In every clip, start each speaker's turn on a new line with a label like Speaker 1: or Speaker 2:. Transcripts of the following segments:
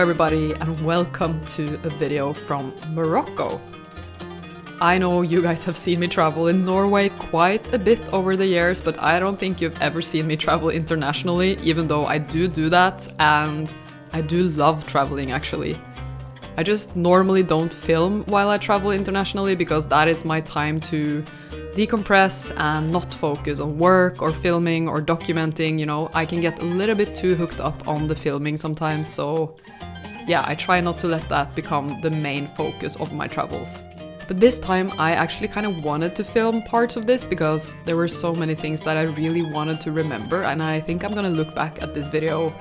Speaker 1: everybody, and welcome to a video from Morocco. I know you guys have seen me travel in Norway quite a bit over the years, but I don't think you've ever seen me travel internationally, even though I do that, and I do love traveling actually. I just normally don't film while I travel internationally because that is my time to decompress and not focus on work or filming or documenting. You know, I can get a little bit too hooked up on the filming sometimes, so yeah, I try not to let that become the main focus of my travels. But this time I actually kind of wanted to film parts of this because there were so many things that I really wanted to remember, and I think I'm gonna look back at this video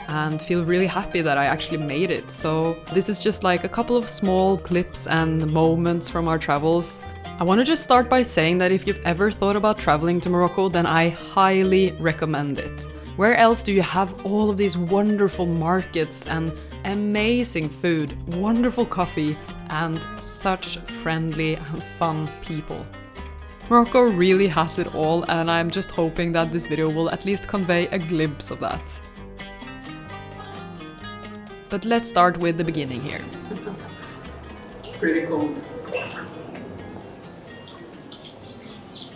Speaker 1: and feel really happy that I actually made it. So this is just like a couple of small clips and moments from our travels. I want to just start by saying that if you've ever thought about traveling to Morocco, then I highly recommend it. Where else do you have all of these wonderful markets and amazing food, wonderful coffee, and such friendly and fun people? Morocco really has it all, and I'm just hoping that this video will at least convey a glimpse of that. But let's start with the beginning here.
Speaker 2: It's pretty cold.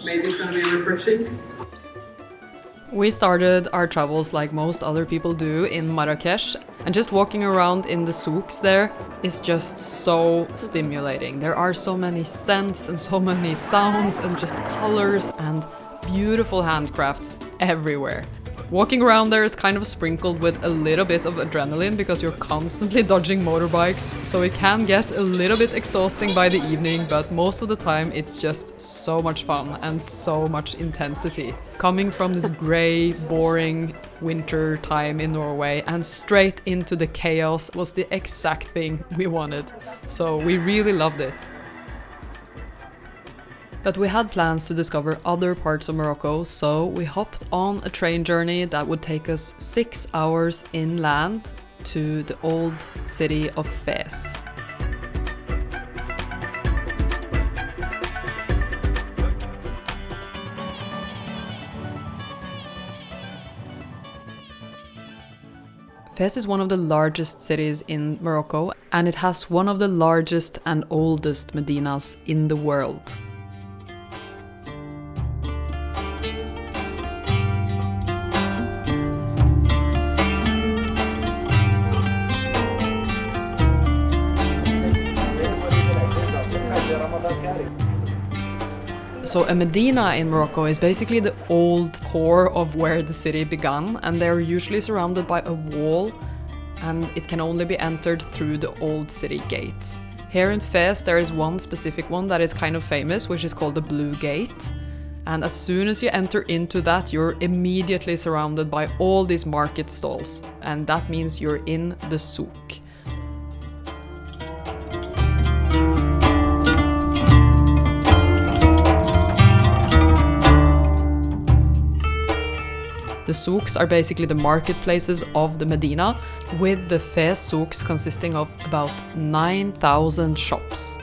Speaker 2: Maybe it's gonna be refreshing.
Speaker 1: We started our travels like most other people do in Marrakesh, and just walking around in the souks there is just so stimulating. There are so many scents and so many sounds and just colors and beautiful handcrafts everywhere. Walking around there is kind of sprinkled with a little bit of adrenaline because you're constantly dodging motorbikes, so it can get a little bit exhausting by the evening, but most of the time it's just so much fun and so much intensity. Coming from this grey, boring winter time in Norway and straight into the chaos was the exact thing we wanted, so we really loved it. But we had plans to discover other parts of Morocco, so we hopped on a train journey that would take us 6 hours inland to the old city of Fez. Fez is one of the largest cities in Morocco, and it has one of the largest and oldest medinas in the world. So a medina in Morocco is basically the old core of where the city began, and they're usually surrounded by a wall, and it can only be entered through the old city gates. Here in Fez there is one specific one that is kind of famous, which is called the Blue Gate, and as soon as you enter into that you're immediately surrounded by all these market stalls, and that means you're in the souk. The souks are basically the marketplaces of the Medina, with the Fez souks consisting of about 9,000 shops.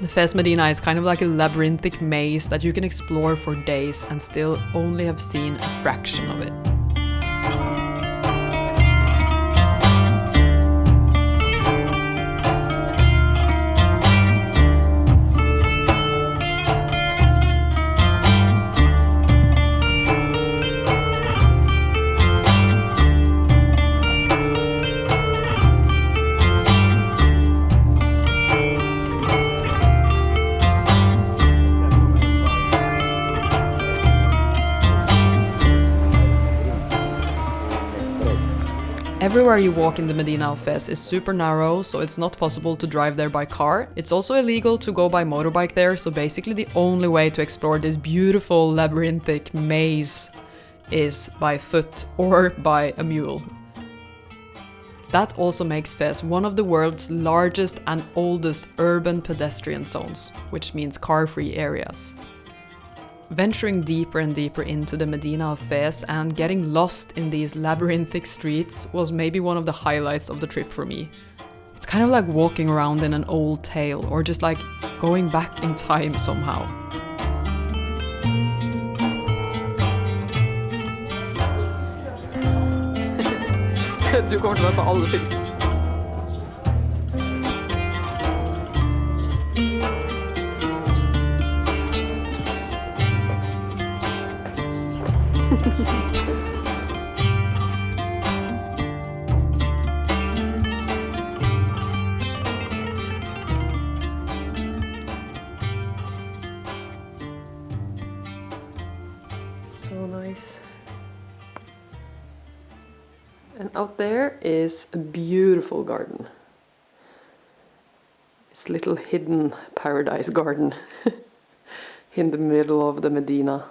Speaker 1: The Fez Medina is kind of like a labyrinthic maze that you can explore for days and still only have seen a fraction of it. Everywhere you walk in the Medina of Fez is super narrow, so it's not possible to drive there by car. It's also illegal to go by motorbike there, so basically the only way to explore this beautiful labyrinthic maze is by foot or by a mule. That also makes Fez one of the world's largest and oldest urban pedestrian zones, which means car-free areas. Venturing deeper and deeper into the Medina of Fez and getting lost in these labyrinthic streets was maybe one of the highlights of the trip for me. It's kind of like walking around in an old tale, or just like going back in time somehow.
Speaker 2: Du kommer til å være på alle film.
Speaker 1: And out there is a beautiful garden. It's a little hidden paradise garden in the middle of the Medina.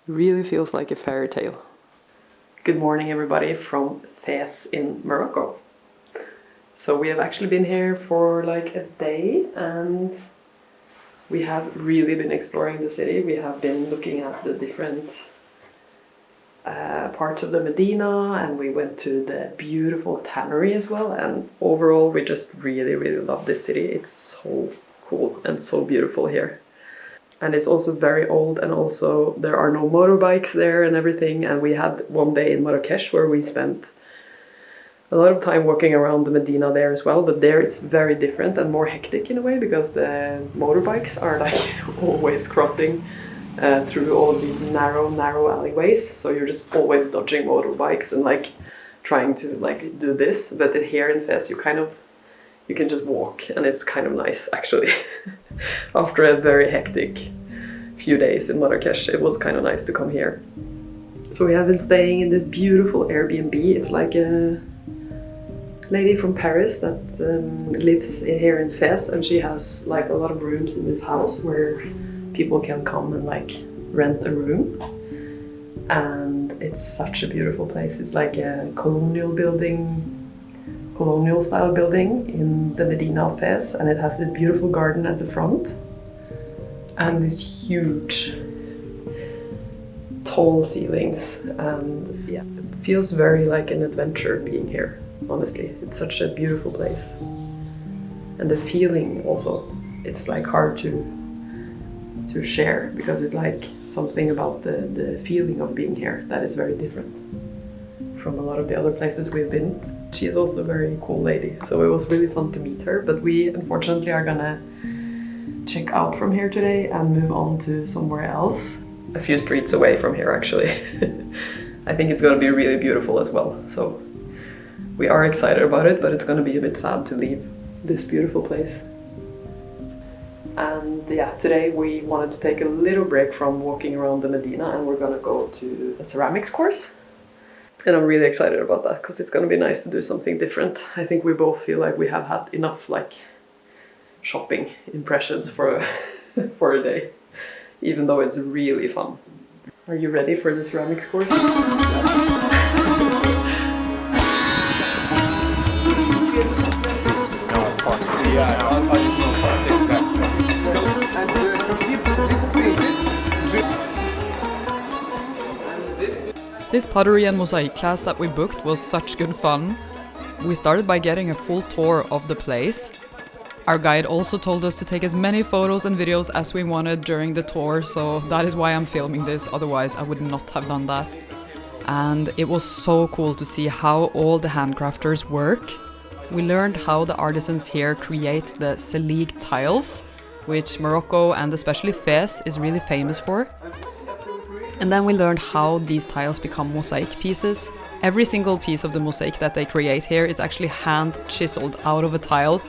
Speaker 1: Really feels like a fairy tale. Good morning everybody from Fez in Morocco. So we have actually been here for like a day and we have really been exploring the city. We have been looking at the different parts of the Medina, and we went to the beautiful tannery as well, and overall we just really love this city. It's so cool and so beautiful here. And it's also very old, and also there are no motorbikes there and everything. And we had one day in Marrakech where we spent a lot of time walking around the Medina there as well, but there it's very different and more hectic in a way because the motorbikes are like always crossing through all of these narrow alleyways. So you're just always dodging motorbikes and like trying to like do this. But here in Fez you can just walk, and it's kind of nice actually. After a very hectic few days in Marrakech, it was kind of nice to come here. So we have been staying in this beautiful Airbnb. It's like a lady from Paris that lives here in Fez, and she has like a lot of rooms in this house where people can come and like rent a room. And it's such a beautiful place. It's like a colonial style building in the Medina of Fez, and it has this beautiful garden at the front and this huge tall ceilings, and yeah, it feels very like an adventure being here. Honestly, it's such a beautiful place, and the feeling also, it's like hard to share because it's like something about the feeling of being here that is very different from a lot of the other places we've been. She's also a very cool lady, so it was really fun to meet her, but we unfortunately are gonna check out from here today and move on to somewhere else, a few streets away from here actually. I think it's gonna be really beautiful as well, so we are excited about it, but it's gonna be a bit sad to leave this beautiful place. And yeah, today we wanted to take a little break from walking around the Medina, and we're gonna go to a ceramics course. And I'm really excited about that because it's gonna be nice to do something different. I think we both feel like we have had enough like shopping impressions for for a day, even though it's really fun. Are you ready for the ceramics course? This pottery and mosaic class that we booked was such good fun. We started by getting a full tour of the place. Our guide also told us to take as many photos and videos as we wanted during the tour, so that is why I'm filming this, otherwise I would not have done that. And it was so cool to see how all the handcrafters work. We learned how the artisans here create the selig tiles, which Morocco and especially Fez is really famous for. And then we learned how these tiles become mosaic pieces. Every single piece of the mosaic that they create here is actually hand chiseled out of a tile,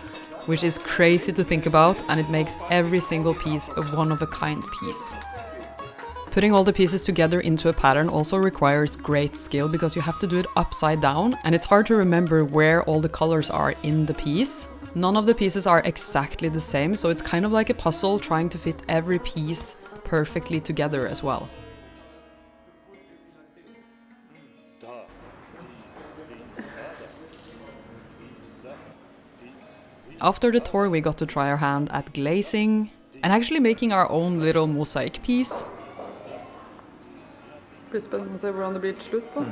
Speaker 1: which is crazy to think about, and it makes every single piece a one-of-a-kind piece. Putting all the pieces together into a pattern also requires great skill because you have to do it upside down, and it's hard to remember where all the colors are in the piece. None of the pieces are exactly the same, so it's kind of like a puzzle trying to fit every piece perfectly together as well. After the tour we got to try our hand at glazing and actually making our own little mosaic piece. Det blir spennende å se hvordan det blir til slutt da.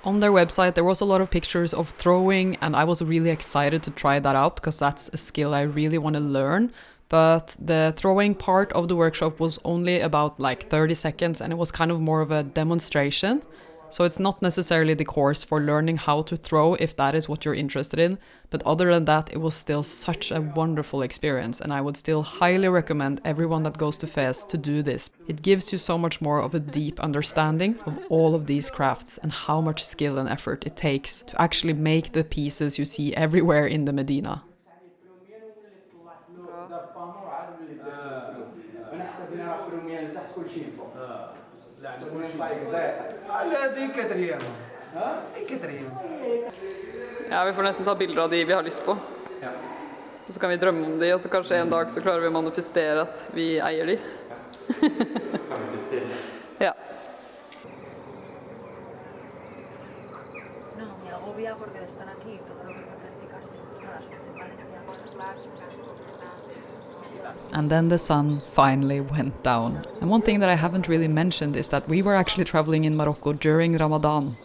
Speaker 1: On their website there was a lot of pictures of throwing, and I was really excited to try that out because that's a skill I really want to learn. But the throwing part of the workshop was only about like 30 seconds, and it was kind of more of a demonstration. So it's not necessarily the course for learning how to throw if that is what you're interested in. But other than that, it was still such a wonderful experience, and I would still highly recommend everyone that goes to Fez to do this. It gives you so much more of a deep understanding of all of these crafts and how much skill and effort it takes to actually make the pieces you see everywhere in the Medina.
Speaker 3: Så det är säkert det. Eller det är inte det. Ja, inte det.
Speaker 1: Ja, vi får nesten ta bilder av de vi har lyst på.
Speaker 3: Ja.
Speaker 1: Og så kan vi drømme om de, og så kanskje en dag så klarer vi å manifestere at vi eier de. Ja.
Speaker 4: No, me agobia porque de estar aquí todo lo que me practicas en nada, en Valencia, cosas básicas,
Speaker 1: And then the sun finally went down. And one thing that I haven't really mentioned is that we were actually traveling in Morocco during Ramadan,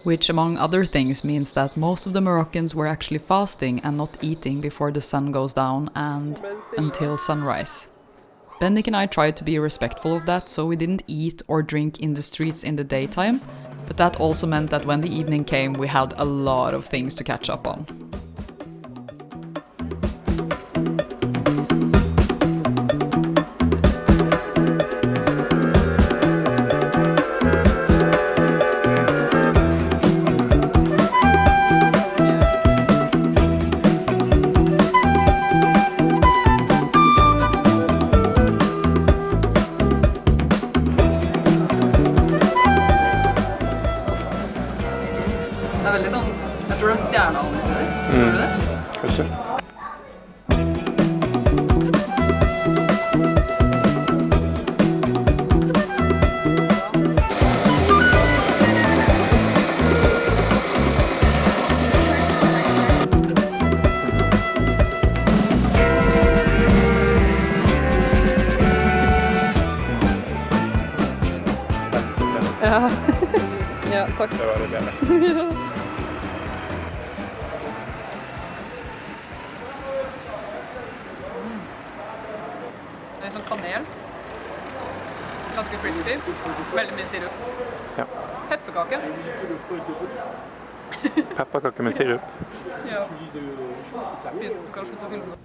Speaker 1: which among other things means that most of the Moroccans were actually fasting and not eating before the sun goes down and until sunrise. Bendik and I tried to be respectful of that, so we didn't eat or drink in the streets in the daytime, but that also meant that when the evening came we had a lot of things to catch up on. Det er veldig sånn, jeg tror det er stjernehallen i stedet. Tror du det?
Speaker 5: Kanskje.
Speaker 1: Ja, ja takk.
Speaker 5: Det var det bedre.
Speaker 1: Det er sånn kanel. Ganske crispy. Veldig mye sirup.
Speaker 5: Ja.
Speaker 1: Pepperkake.
Speaker 5: Pepperkake med sirup.
Speaker 1: Ja. Fint, du kanskje ta bilder.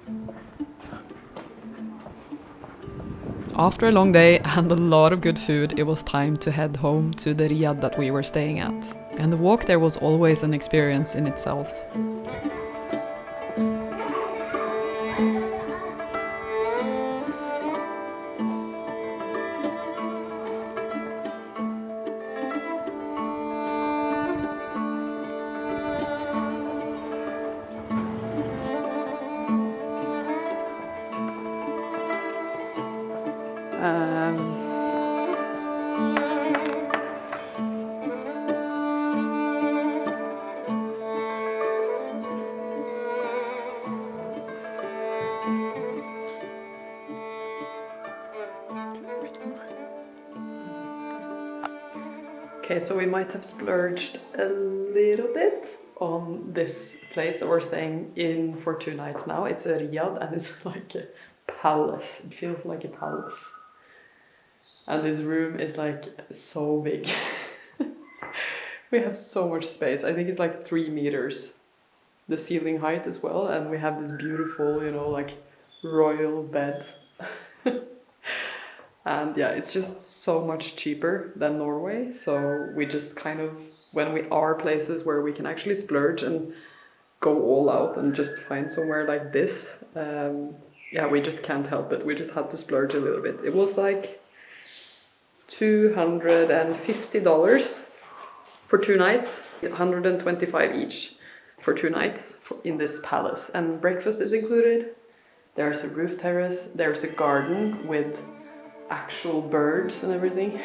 Speaker 1: After a long day and a lot of good food, it was time to head home to the riad that we were staying at. And the walk there was always an experience in itself. Okay, so we might have splurged a little bit on this place that we're staying in for 2 nights now. It's a riad and it's like a palace. It feels like a palace. And this room is like so big. We have so much space. I think it's like 3 meters, the ceiling height as well. And we have this beautiful, you know, like royal bed. And yeah, it's just so much cheaper than Norway. So we just kind of, when we are places where we can actually splurge and go all out and just find somewhere like this, yeah, we just can't help it. We just had to splurge a little bit. It was like $250 for 2 nights, 125 each for 2 nights in this palace. And breakfast is included. There's a roof terrace, there's a garden with actual birds and everything.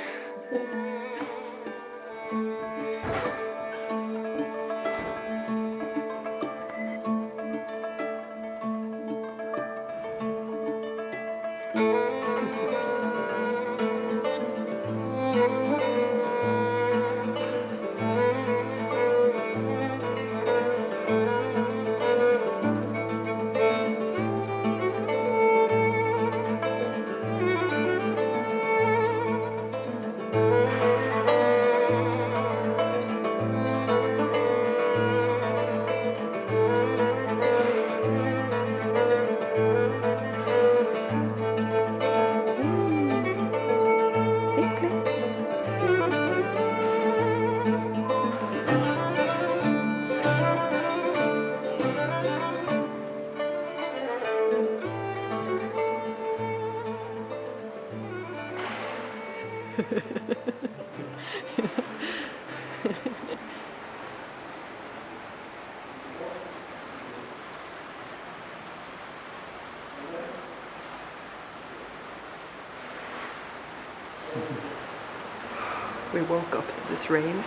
Speaker 1: We woke up to this rain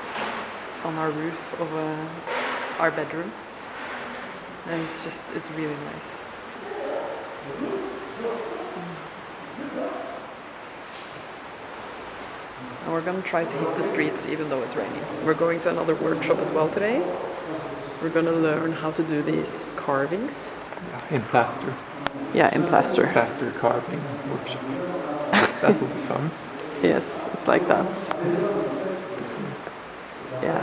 Speaker 1: on our roof of our bedroom, and it's really nice. And we're gonna try to hit the streets even though it's raining. We're going to another workshop as well today. We're gonna learn how to do these carvings.
Speaker 5: In plaster.
Speaker 1: Yeah, in plaster.
Speaker 5: Plaster carving workshop. That will be fun.
Speaker 1: Yes, it's like that. Yeah.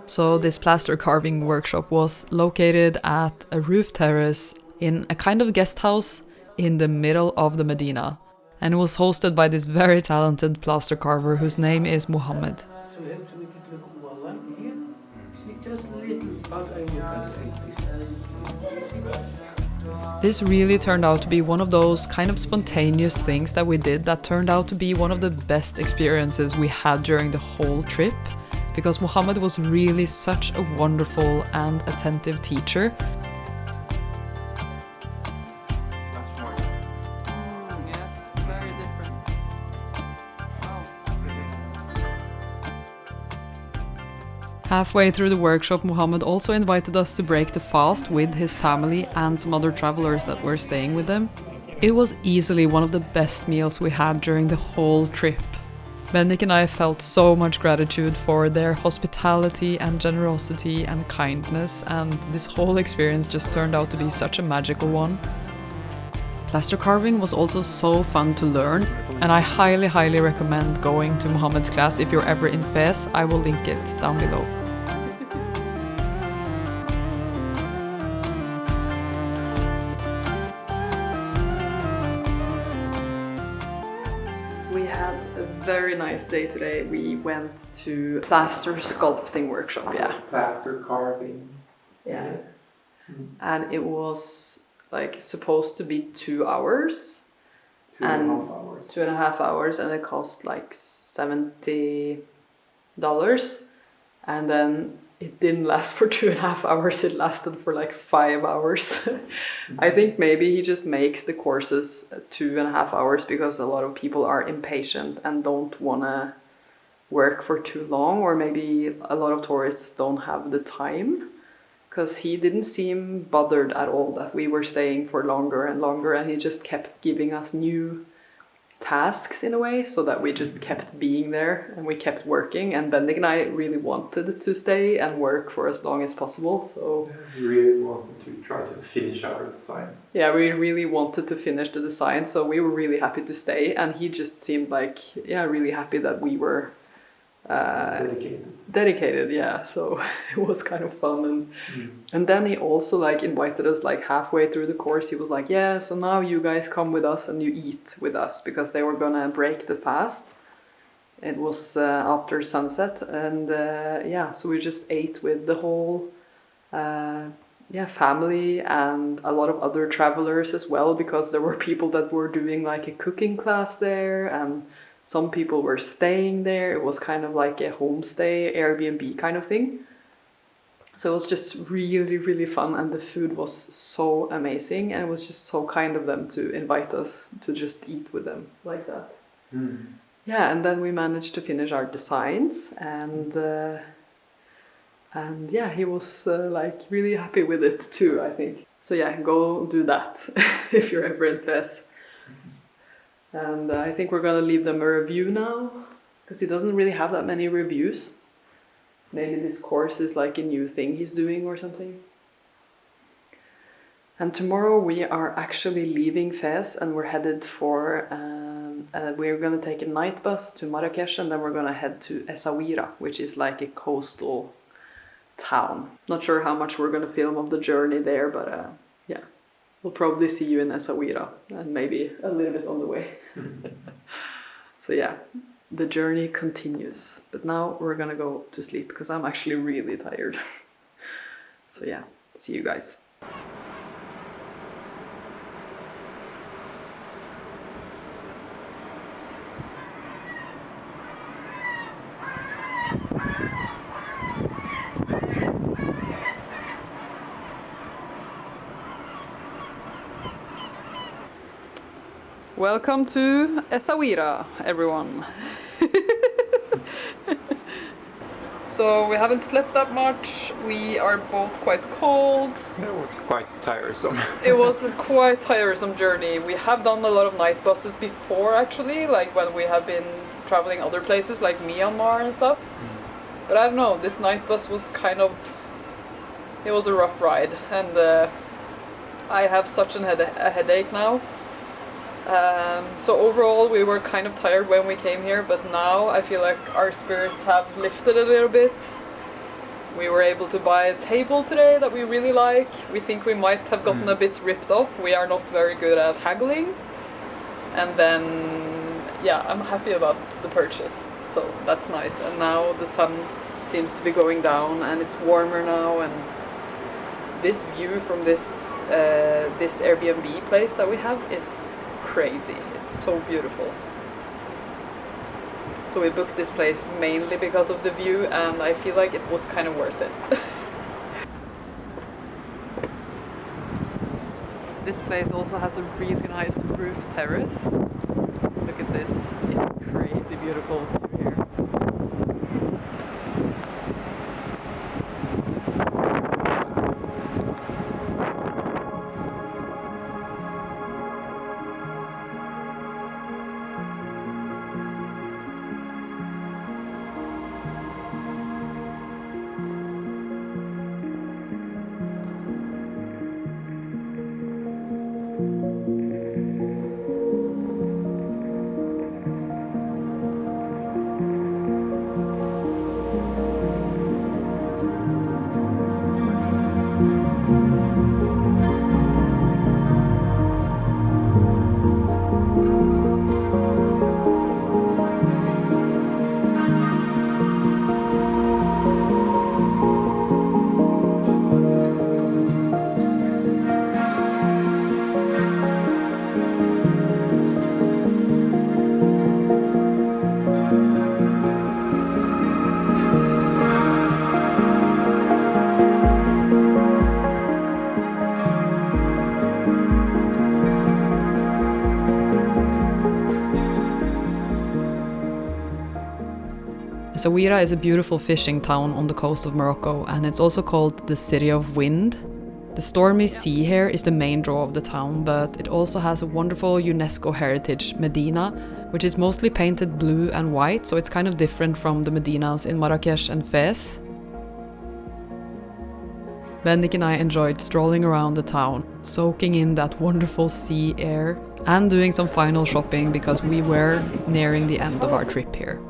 Speaker 1: So this plaster carving workshop was located at a roof terrace in a kind of guest house in the middle of the Medina, and it was hosted by this very talented plaster carver whose name is Mohammed. This really turned out to be one of those kind of spontaneous things that we did that turned out to be one of the best experiences we had during the whole trip, because Mohammed was really such a wonderful and attentive teacher. Halfway through the workshop, Mohammed also invited us to break the fast with his family and some other travelers that were staying with them. It was easily one of the best meals we had during the whole trip. Bendik and I felt so much gratitude for their hospitality and generosity and kindness, and this whole experience just turned out to be such a magical one. Plaster carving was also so fun to learn, and I highly recommend going to Mohammed's class if you're ever in Fez. I will link it down below. We had a very nice day today. We went to plaster sculpting workshop, yeah.
Speaker 5: Plaster carving.
Speaker 1: Yeah. And it was like supposed to be 2 hours.
Speaker 5: 2.5 hours.
Speaker 1: 2.5 hours, and it cost like $70. And then it didn't last for 2.5 hours, it lasted for like 5 hours. I think maybe he just makes the courses 2.5 hours because a lot of people are impatient and don't want to work for too long, or maybe a lot of tourists don't have the time. Because he didn't seem bothered at all that we were staying for longer and longer, and he just kept giving us new tasks in a way, so that we just kept being there and we kept working. And Bendik and I really wanted to stay and work for as long as possible. So
Speaker 5: We really wanted to try to finish our design.
Speaker 1: yeah, we really wanted to finish the design, so we were really happy to stay. And he just seemed like, yeah, really happy that we were dedicated, yeah. So it was kind of fun, and then he also like invited us like halfway through the course. He was like, yeah, so now you guys come with us and you eat with us, because they were gonna break the fast. It was after sunset, and yeah, so we just ate with the whole family and a lot of other travelers as well, because there were people that were doing like a cooking class there, and some people were staying there. It was kind of like a homestay, Airbnb kind of thing. So it was just really fun, and the food was so amazing, and it was just so kind of them to invite us to just eat with them like that. Yeah, and then we managed to finish our designs, and yeah, he was like really happy with it too, I think. So yeah, go do that if you're ever in Fez. And I think we're gonna leave them a review now, because he doesn't really have that many reviews. Maybe this course is like a new thing he's doing or something. And tomorrow we are actually leaving Fez and we're headed for, we're gonna take a night bus to Marrakesh and then we're gonna head to Essaouira, which is like a coastal town. Not sure how much we're gonna film of the journey there, but yeah, we'll probably see you in Essaouira and maybe a little bit on the way. So yeah, the journey continues. But now we're gonna go to sleep because I'm actually really tired. So yeah, see you guys. Welcome to Essaouira, everyone. So we haven't slept that much. We are both quite cold.
Speaker 5: It was quite tiresome.
Speaker 1: It was a quite tiresome journey. We have done a lot of night buses before, actually, like when we have been traveling other places like Myanmar and stuff. But I don't know, this night bus was kind of, it was a rough ride, and I have such a headache now. So overall we were kind of tired when we came here, but now I feel like our spirits have lifted a little bit. We were able to buy a table today that we really like. We think we might have gotten a bit ripped off. We are not very good at haggling. And then, yeah, I'm happy about the purchase. So that's nice. And now the sun seems to be going down and it's warmer now, and this view from this Airbnb place that we have is crazy. It's so beautiful. So we booked this place mainly because of the view, and I feel like it was kind of worth it. This place also has a really nice roof terrace. Look at this. It's crazy beautiful view here. Essaouira is a beautiful fishing town on the coast of Morocco, and it's also called the City of Wind. The stormy sea here is the main draw of the town, but it also has a wonderful UNESCO heritage medina, which is mostly painted blue and white, so it's kind of different from the medinas in Marrakesh and Fez. Bendik and I enjoyed strolling around the town, soaking in that wonderful sea air, and doing some final shopping because we were nearing the end of our trip here.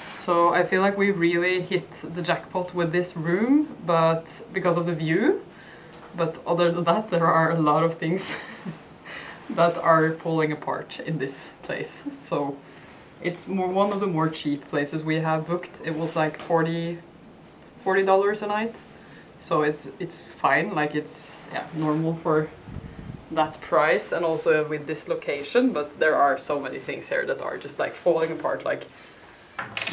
Speaker 1: So I feel like we really hit the jackpot with this room, but because of the view. But other than that, there are a lot of things that are falling apart in this place. So it's one of the more cheap places we have booked. It was like $40 a night. So it's fine, like it's normal for that price and also with this location, but there are so many things here that are just like falling apart. Like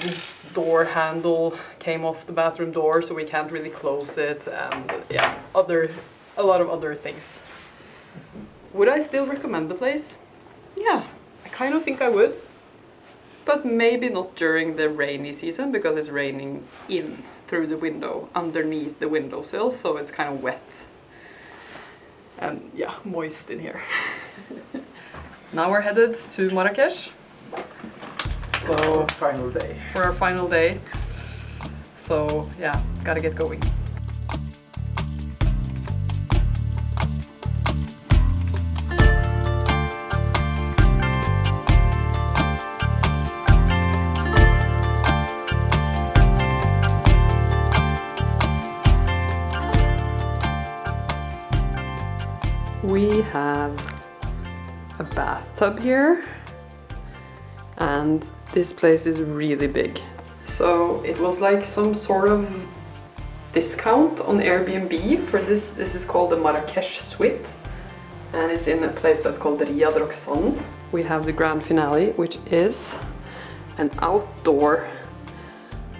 Speaker 1: this door handle came off the bathroom door, so we can't really close it, and yeah, a lot of other things. Would I still recommend the place? Yeah, I kind of think I would, but maybe not during the rainy season, because it's raining in through the window underneath the windowsill, so it's kind of wet and yeah, moist in here. Now we're headed to Marrakesh. So
Speaker 3: Final day.
Speaker 1: for our final day. So yeah, gotta get going. We have a bathtub here, and this place is really big. So it was like some sort of discount on Airbnb for this. This is called the Marrakesh suite, and it's in a place that's called the Riad. We have the grand finale, which is an outdoor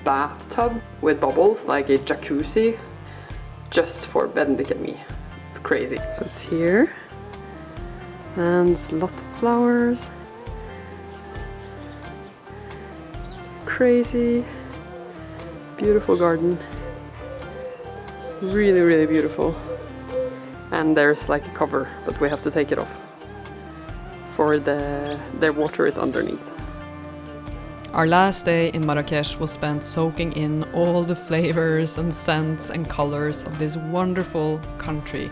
Speaker 1: bathtub with bubbles, like a jacuzzi, just for Benedict and me. It's crazy. So it's here, and it's a lot of flowers. Crazy, beautiful garden. Really, really beautiful. And there's like a cover, but we have to take it off. For their water is underneath. Our last day in Marrakesh was spent soaking in all the flavors and scents and colors of this wonderful country.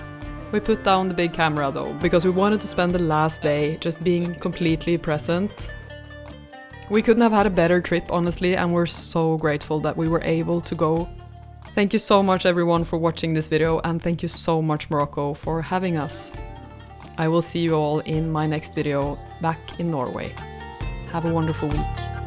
Speaker 1: We put down the big camera though, because we wanted to spend the last day just being completely present. We couldn't have had a better trip, honestly, and we're so grateful that we were able to go. Thank you so much everyone for watching this video, and thank you so much Morocco for having us. I will see you all in my next video back in Norway. Have a wonderful week.